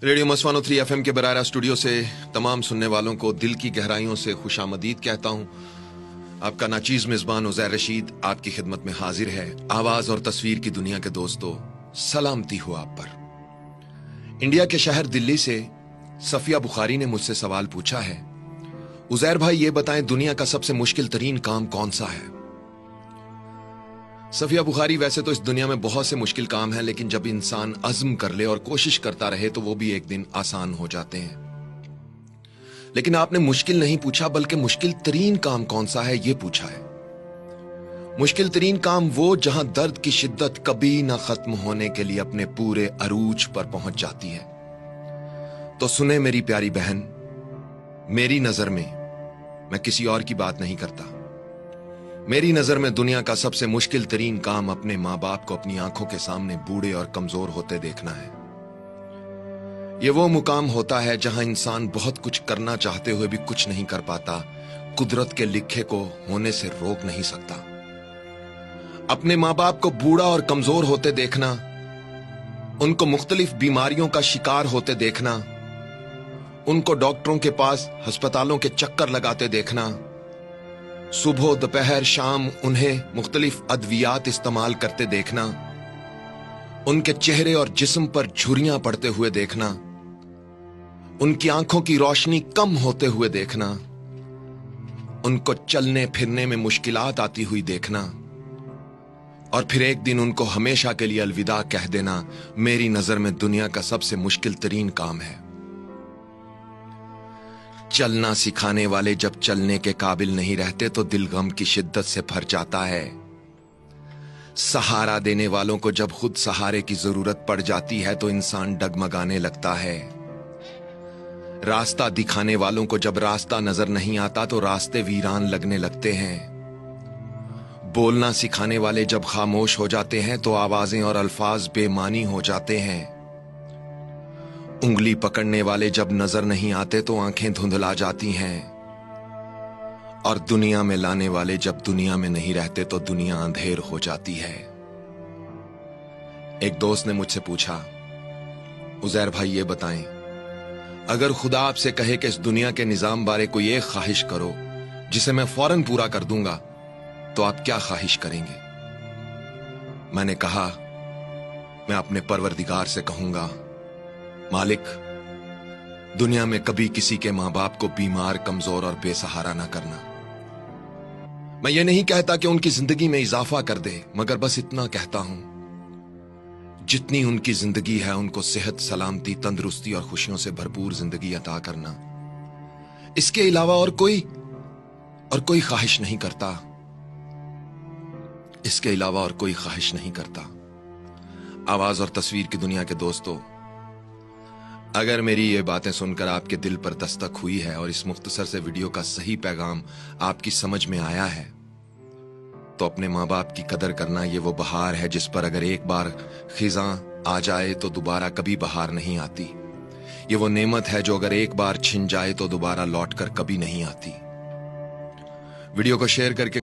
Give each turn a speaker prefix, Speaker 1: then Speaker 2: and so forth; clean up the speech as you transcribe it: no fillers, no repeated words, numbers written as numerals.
Speaker 1: Radio मस्वानो 3 FM के बरारा studio से तमाम सुनने वालों को दिल की गहराइयों से खुशामदीद कहता हूं। आपका नाचीज मेजबान उज़ैर रशीद आपकी खिदमत में हाजिर है। आवाज और तस्वीर की दुनिया के दोस्तों, सलामती हो आप पर। इंडिया के शहर दिल्ली से सफिया बुखारी ने मुझसे सवाल पूछा है, उज़ैर भाई ये बताएं दुनिया का सबसे मुश्किल तरीन काम कौन सा है। सफिया बुखारी, वैसे तो इस दुनिया में बहुत से मुश्किल काम हैं, लेकिन जब इंसान अज़्म कर ले और कोशिश करता रहे तो वो भी एक दिन आसान हो जाते हैं। लेकिन आपने मुश्किल नहीं पूछा, बल्कि मुश्किल तरीन काम कौन सा है ये पूछा है। मुश्किल तरीन काम वो जहां दर्द की शिद्दत कभी ना खत्म होने के लिए अपने पूरे अरूज पर पहुंच जाती है। तो सुने मेरी प्यारी बहन, मेरी नजर में, मैं किसी और की बात नहीं करता, मेरी नजर में दुनिया का सबसे मुश्किल तरीन काम अपने मां बाप को अपनी आंखों के सामने बूढ़े और कमजोर होते देखना है। यह वो मुकाम होता है जहां इंसान बहुत कुछ करना चाहते हुए भी कुछ नहीं कर पाता, कुदरत के लिखे को होने से रोक नहीं सकता। अपने मां बाप को बूढ़ा और कमजोर होते देखना, उनको मुख्तलिफ बीमारियों का शिकार होते देखना, उनको डॉक्टरों के पास अस्पतालों के चक्कर लगाते देखना, सुबह दोपहर शाम उन्हें मुख्तलिफ अद्वियात इस्तेमाल करते देखना, उनके चेहरे और जिस्म पर झुर्रियां पड़ते हुए देखना, उनकी आंखों की रोशनी कम होते हुए देखना, उनको चलने फिरने में मुश्किलात आती हुई देखना, और फिर एक दिन उनको हमेशा के लिए अलविदा कह देना, मेरी नजर में दुनिया का सबसे मुश्किल तरीन काम है। चलना सिखाने वाले जब चलने के काबिल नहीं रहते तो दिल गम की शिद्दत से भर जाता है। सहारा देने वालों को जब खुद सहारे की जरूरत पड़ जाती है तो इंसान डगमगाने लगता है। रास्ता दिखाने वालों को जब रास्ता नजर नहीं आता तो रास्ते वीरान लगने लगते हैं। बोलना सिखाने वाले जब खामोश हो जाते हैं तो आवाजें और अल्फाज बेमानी हो जाते हैं। उंगली पकड़ने वाले जब नजर नहीं आते तो आंखें धुंधला जाती हैं, और दुनिया में लाने वाले जब दुनिया में नहीं रहते तो दुनिया अंधेर हो जाती है। एक दोस्त ने मुझसे पूछा, उज़ैर भाई ये बताएं, अगर खुदा आपसे कहे कि इस दुनिया के निजाम बारे कोई एक ख्वाहिश करो जिसे मैं फौरन पूरा कर दूंगा, तो आप क्या ख्वाहिश करेंगे? मैंने कहा, मैं अपने परवरदिगार से कहूंगा, मालिक, दुनिया में कभी किसी के मां बाप को बीमार, कमजोर और बेसहारा ना करना। मैं ये नहीं कहता कि उनकी जिंदगी में इजाफा कर दे, मगर बस इतना कहता हूं, जितनी उनकी जिंदगी है उनको सेहत, सलामती, तंदुरुस्ती और खुशियों से भरपूर जिंदगी अता करना। इसके अलावा और कोई ख्वाहिश नहीं करता। इसके अलावा और कोई ख्वाहिश नहीं करता। आवाज और तस्वीर की दुनिया के दोस्तों, अगर मेरी ये बातें सुनकर आपके दिल पर दस्तक हुई है और इस मुख्तसर से वीडियो का सही पैगाम आपकी समझ में आया है, तो अपने मां बाप की कदर करना ये वो बहार है जिस पर अगर एक बार खिजां आ जाए तो दोबारा कभी बहार नहीं आती। ये वो नेमत है जो अगर एक बार छिन जाए तो दोबारा लौट कर कभी नहीं आती। वीडियो को शेयर करके